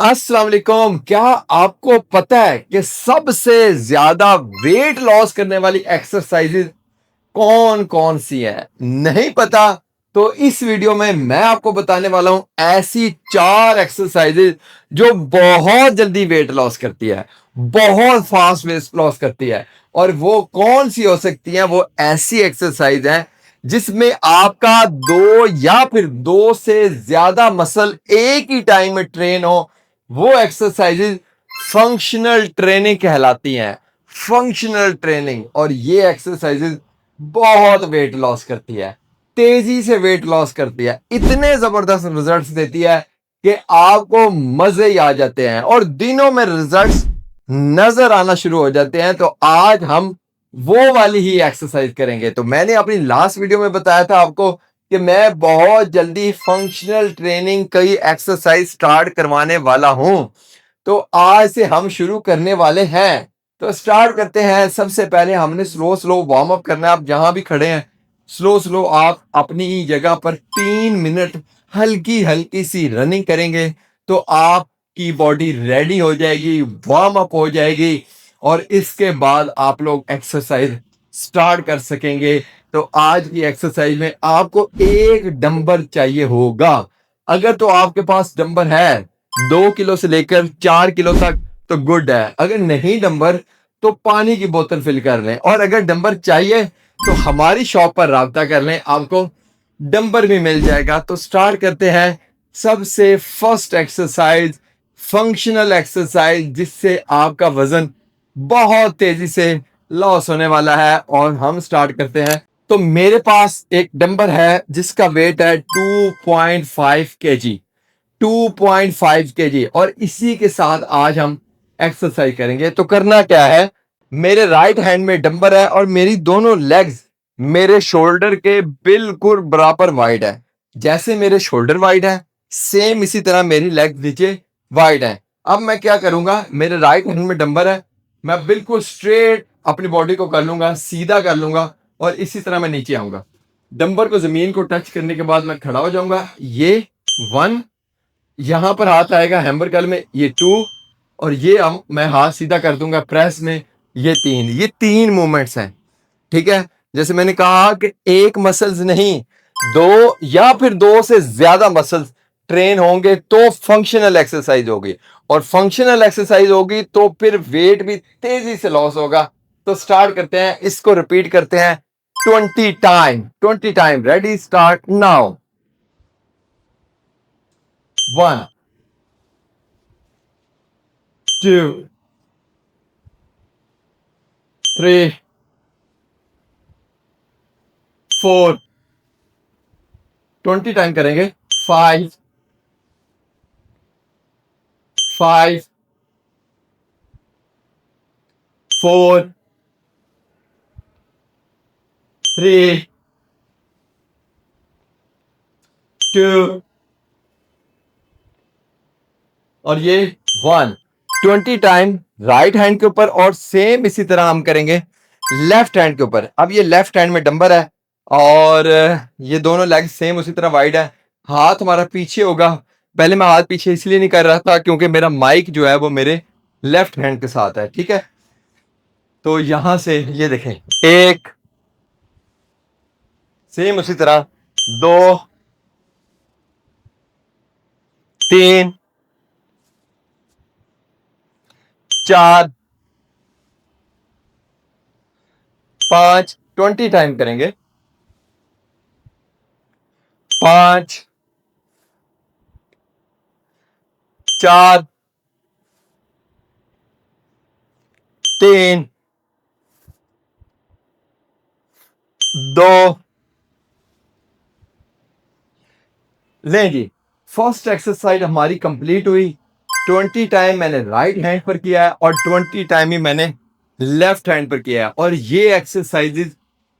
अस्सलाम वालेकुम। क्या आपको पता है कि सबसे ज्यादा वेट लॉस करने वाली एक्सरसाइजेज कौन कौन सी हैं? नहीं पता? तो इस वीडियो में मैं आपको बताने वाला हूं ऐसी 4 एक्सरसाइजेज जो बहुत जल्दी वेट लॉस करती है, बहुत फास्ट वेट लॉस करती है। और वो कौन सी हो सकती हैं? वो ऐसी एक्सरसाइज है जिसमें आपका दो या फिर दो से ज्यादा मसल एक ही टाइम में ट्रेन हो। वो एक्सरसाइजेज फंक्शनल ट्रेनिंग कहलाती हैं। Functional training. और ये एक्सरसाइजेज बहुत वेट लॉस करती है, तेजी से वेट लॉस करती है, इतने जबरदस्त रिजल्ट्स देती है कि आपको मजे ही आ जाते हैं और दिनों में रिजल्ट्स नजर आना शुरू हो जाते हैं। तो आज हम वो वाली ही एक्सरसाइज करेंगे। तो मैंने अपनी लास्ट वीडियो में बताया था आपको कि मैं बहुत जल्दी फंक्शनल ट्रेनिंग कई एक्सरसाइज स्टार्ट करवाने वाला हूं। तो आज से हम शुरू करने वाले हैं। तो स्टार्ट करते हैं। सबसे पहले हमने स्लो स्लो वार्म अप करना है। आप जहां भी खड़े हैं स्लो स्लो आप अपनी ही जगह पर 3 मिनट हल्की हल्की सी रनिंग करेंगे तो आपकी बॉडी रेडी हो जाएगी, वार्म अप हो जाएगी और इसके बाद आप लोग एक्सरसाइज स्टार्ट कर सकेंगे। तो आज की एक्सरसाइज में आपको एक डंबल चाहिए होगा। अगर तो आपके पास डंबल है 2 किलो से लेकर 4 किलो तक तो गुड है। अगर नहीं डंबल तो पानी की बोतल फिल कर लें। और अगर डंबल चाहिए तो हमारी शॉप पर राब्ता कर लें, आपको डंबल भी मिल जाएगा। तो स्टार्ट करते हैं। सबसे फर्स्ट एक्सरसाइज फंक्शनल एक्सरसाइज जिससे आपका वजन बहुत तेजी से लॉस होने वाला है और हम स्टार्ट करते हैं। तो मेरे पास एक डंबल है जिसका वेट है 2.5 केजी। 2.5 केजी और इसी के साथ आज हम एक्सरसाइज करेंगे। तो करना क्या है, मेरे राइट हैंड में डंबल है और मेरी दोनों लेग्स मेरे शोल्डर के बिल्कुल बराबर वाइड है। जैसे मेरे शोल्डर वाइड है सेम इसी तरह मेरी लेग नीचे वाइड है। अब मैं क्या करूंगा, मेरे राइट हैंड में डंबल है, मैं बिल्कुल स्ट्रेट अपनी बॉडी को कर लूंगा, सीधा कर लूंगा और इसी तरह मैं नीचे आऊंगा। डंबल को जमीन को टच करने के बाद मैं खड़ा हो जाऊंगा। ये 1, यहां पर हाथ आएगा हैमर कर्ल में, ये 2 और ये अब मैं हाथ सीधा कर दूंगा प्रेस में, ये 3। ये 3 मूवमेंट्स हैं। ठीक है। जैसे मैंने कहा कि एक मसल्स नहीं, दो या फिर दो से ज्यादा मसल्स ट्रेन होंगे तो फंक्शनल एक्सरसाइज होगी और फंक्शनल एक्सरसाइज होगी तो फिर वेट भी तेजी से लॉस होगा। तो स्टार्ट करते हैं, इसको रिपीट करते हैं 20 time. Ready, start now. 1, 2, 3, 4, 20 time करेंगे। 5, 5, 4, 3, 2 और ये 1। 20 टाइम राइट हैंड के ऊपर और सेम इसी तरह हम करेंगे लेफ्ट हैंड के ऊपर। अब ये लेफ्ट हैंड में डंबल है और ये दोनों लेग सेम उसी तरह वाइड है। हाथ हमारा पीछे होगा। पहले मैं हाथ पीछे इसलिए नहीं कर रहा था क्योंकि मेरा माइक जो है वो मेरे लेफ्ट हैंड के साथ है। ठीक है। तो यहां से ये देखें, एक, सेम उसी तरह 2, 3, 4, 5, 20 टाइम करेंगे। 5, 4, 3, 2। लें जी, फर्स्ट एक्सरसाइज हमारी कंप्लीट हुई। 20 टाइम मैंने राइट हैंड पर किया है और 20 टाइम ही मैंने लेफ्ट हैंड पर किया है। और ये एक्सरसाइजेज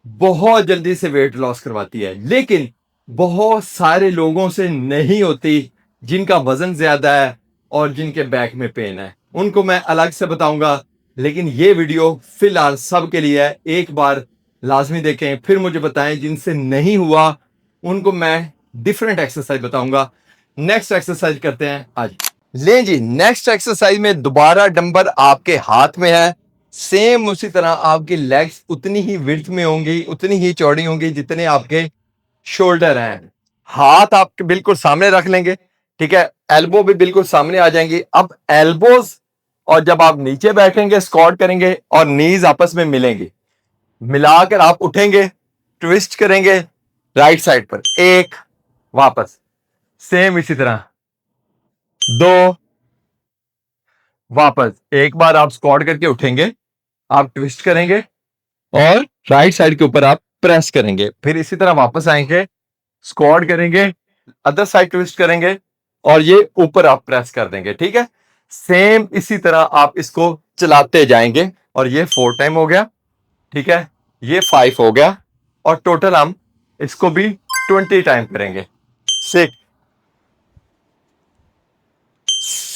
बहुत जल्दी से वेट लॉस करवाती है, लेकिन बहुत सारे लोगों से नहीं होती जिनका वजन ज्यादा है और जिनके बैक में पेन है। उनको मैं अलग से बताऊंगा, लेकिन ये वीडियो फिलहाल सबके लिए है। एक बार लाजमी देखें, फिर मुझे बताएं। जिनसे नहीं हुआ उनको मैं डिफरेंट एक्सरसाइज बताऊंगा। नेक्स्ट एक्सरसाइज करते हैं आज। लें जी, नेक्स्ट एक्सरसाइज में दोबारा डंबल आपके हाथ में है। सेम उसी तरह आपकी लेग्स उतनी ही विड्थ में होंगी, उतनी ही चौड़ी होंगी जितने आपके शोल्डर हैं। हाथ आपके बिल्कुल सामने रख लेंगे, ठीक है। एल्बो भी बिल्कुल सामने आ जाएंगी। अब एल्बोज, और जब आप नीचे बैठेंगे स्क्वाट करेंगे और नीज आपस में मिलेंगे, मिलाकर आप उठेंगे, ट्विस्ट करेंगे राइट साइड पर, एक, वापस, सेम इसी तरह, दो, वापस। एक बार आप स्क्वाट करके उठेंगे, आप ट्विस्ट करेंगे और राइट साइड के ऊपर आप प्रेस करेंगे, फिर इसी तरह वापस आएंगे, स्क्वाट करेंगे, अदर साइड ट्विस्ट करेंगे और ये ऊपर आप प्रेस कर देंगे, ठीक है। सेम इसी तरह आप इसको चलाते जाएंगे और ये 4 टाइम हो गया, ठीक है। ये 5 हो गया और टोटल हम इसको भी 20 टाइम करेंगे। 6,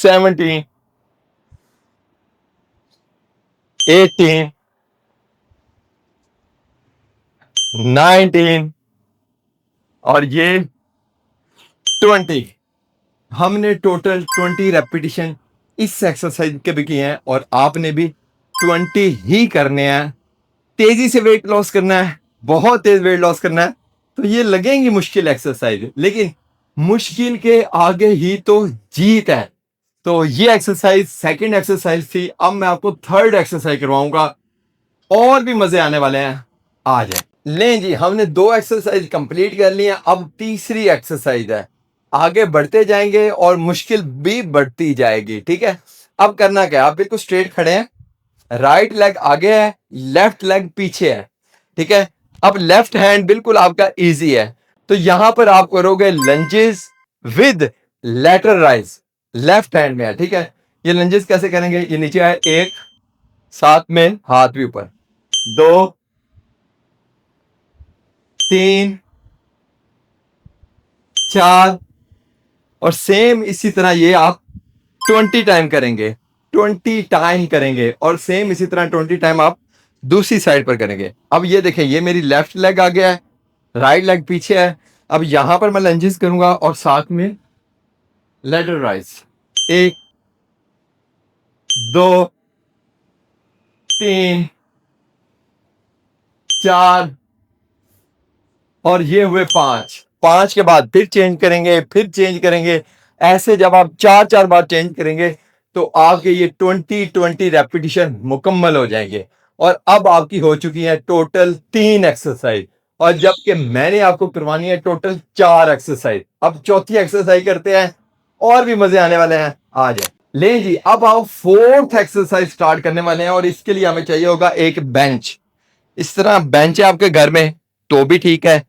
17, 18, 19 और ये 20। हमने टोटल 20 रेपिटेशन इस एक्सरसाइज के भी किए हैं और आपने भी 20 ही करने हैं। तेजी से वेट लॉस करना है, बहुत तेज वेट लॉस करना है, तो ये लगेंगी मुश्किल एक्सरसाइज, लेकिन मुश्किल के आगे ही तो जीत है। तो ये एक्सरसाइज सेकंड एक्सरसाइज थी। अब मैं आपको थर्ड एक्सरसाइज करवाऊंगा, और भी मजे आने वाले हैं। आ जाए। लें जी, हमने 2 एक्सरसाइज कंप्लीट कर ली हैं, अब तीसरी एक्सरसाइज है। आगे बढ़ते जाएंगे और मुश्किल भी बढ़ती जाएगी, ठीक है। अब करना क्या है, आप बिल्कुल स्ट्रेट खड़े हैं, राइट लेग आगे है, लेफ्ट लेग पीछे है, ठीक है। अब लेफ्ट हैंड बिल्कुल आपका इजी है, तो यहां पर आप करोगे lunges with lateral rise, left hand में है, ठीक है। ये लंजेस कैसे करेंगे, ये नीचे है, एक, साथ में हाथ भी ऊपर, 2, 3, 4 और सेम इसी तरह ये आप 20 टाइम करेंगे, 20 टाइम करेंगे और सेम इसी तरह 20 टाइम आप दूसरी साइड पर करेंगे। अब ये देखें, ये मेरी लेफ्ट लेग आ गया है, राइट लेग पीछे है। अब यहां पर मैं लंजेस करूंगा और साथ में लेटरल राइज, 1, 2, 3, 4 और ये हुए 5। 5 के बाद फिर चेंज करेंगे, फिर चेंज करेंगे। ऐसे जब आप 4 बार चेंज करेंगे तो आपके ये 20 रेपिटेशन मुकम्मल हो जाएंगे। और अब आपकी हो चुकी है टोटल 3 एक्सरसाइज, और जबकि मैंने आपको करवानी है टोटल 4 एक्सरसाइज। अब चौथी एक्सरसाइज करते हैं, और भी मजे आने वाले हैं। आ जाए। ले जी, अब आप फोर्थ एक्सरसाइज स्टार्ट करने वाले हैं और इसके लिए हमें चाहिए होगा एक बेंच। इस तरह बेंच है आपके घर में तो भी ठीक है,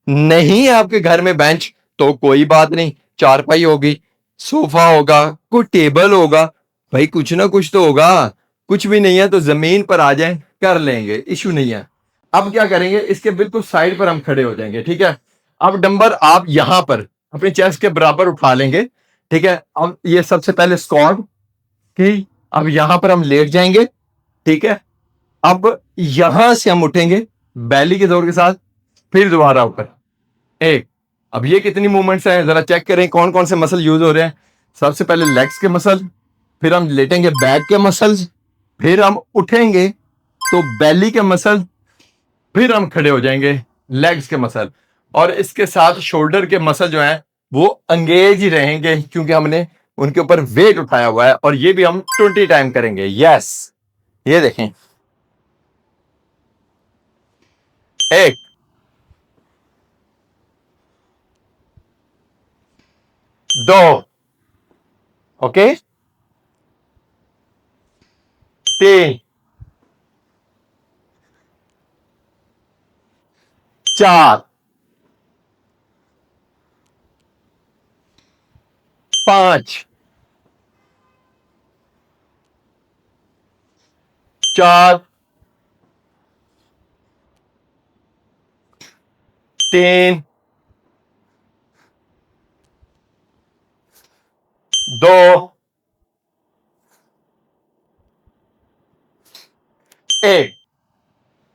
नहीं है आपके घर में बेंच तो कोई बात नहीं, चारपाई होगी, सोफा होगा, कोई टेबल होगा, भाई कुछ ना कुछ तो होगा। कुछ भी नहीं है तो जमीन पर आ जाएं, कर लेंगे, इशू नहीं है। अब क्या करेंगे, इसके बिल्कुल साइड पर हम खड़े हो जाएंगे, ठीक है। अब डंबर आप यहां पर अपने चेस्ट के बराबर उठा लेंगे, ठीक है। अब ये सबसे पहले स्क्वाट की, अब यहां पर हम लेट जाएंगे, ठीक है। अब यहां से हम उठेंगे बैली के जोर के साथ, फिर दोबारा ऊपर, एक। अब ये कितनी मूवमेंट्स हैं जरा चेक करें, कौन कौन से मसल यूज हो रहे हैं। सबसे पहले लेग्स के मसल, फिर हम लेटेंगे बैक के मसल्स, फिर हम उठेंगे तो बेली के मसल, फिर हम खड़े हो जाएंगे लेग्स के मसल, और इसके साथ शोल्डर के मसल जो हैं वो अंगेज ही रहेंगे क्योंकि हमने उनके ऊपर वेट उठाया हुआ है। और ये भी हम 20 टाइम करेंगे। यस, ये देखें, एक, दो, ओके, 3, 4, 5, 4, 3, 2, 1।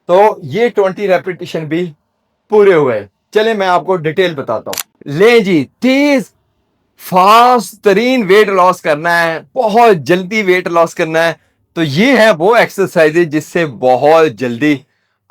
तो ये 20 रेपिटेशन भी पूरे हुए। चले मैं आपको डिटेल बताता हूं। ले जी, तेज फास्ट तरीन वेट लॉस करना है, बहुत जल्दी वेट लॉस करना है, तो ये है वो एक्सरसाइजेज जिससे बहुत जल्दी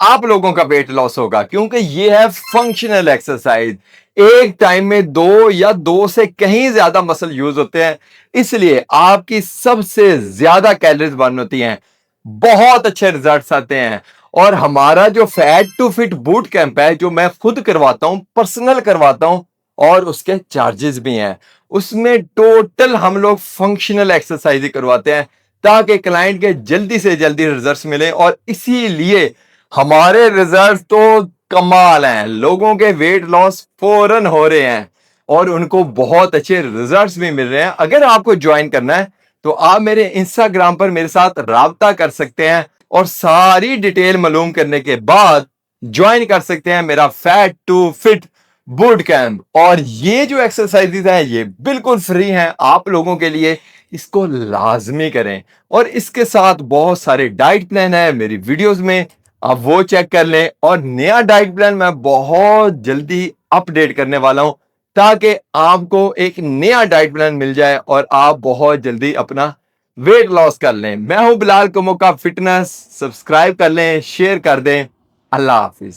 आप लोगों का वेट लॉस होगा, क्योंकि ये है फंक्शनल एक्सरसाइज। एक टाइम में दो या दो से कहीं ज्यादा मसल यूज होते हैं, इसलिए आपकी सबसे ज्यादा कैलोरीज बर्न होती हैं, बहुत अच्छे रिजल्ट्स आते हैं। और हमारा जो fat to fit boot camp है, जो मैं खुद करवाता हूं, पर्सनल करवाता हूं, और उसके चार्जेस भी हैं, उसमें टोटल हम लोग फंक्शनल एक्सरसाइज करवाते हैं ताकि क्लाइंट के जल्दी से जल्दी रिजल्ट्स मिले। और इसीलिए हमारे रिजल्ट्स तो कमाल हैं, लोगों के वेट लॉस फौरन हो रहे हैं और उनको बहुत अच्छे रिजल्ट्स भी मिल रहे हैं। अगर आपको ज्वाइन करना है तो आप मेरे इंस्टाग्राम पर मेरे साथ राब्ता कर सकते हैं और सारी डिटेल मालूम करने के बाद ज्वाइन कर सकते हैं मेरा fat to fit boot camp. और ये जो एक्सरसाइजेज हैं ये बिल्कुल फ्री हैं आप लोगों के लिए, इसको लाजमी करें। और इसके साथ बहुत सारे डाइट प्लान है मेरी वीडियोस में, आप वो चेक कर लें। और नया डाइट प्लान मैं बहुत जल्दी अपडेट करने वाला हूं ताकि आपको एक नया डाइट प्लान मिल जाए और आप बहुत जल्दी अपना वेट लॉस कर लें। मैं हूं बिलाल कुमुका फिटनेस, सब्सक्राइब कर लें, शेयर कर दें। अल्लाह हाफिज।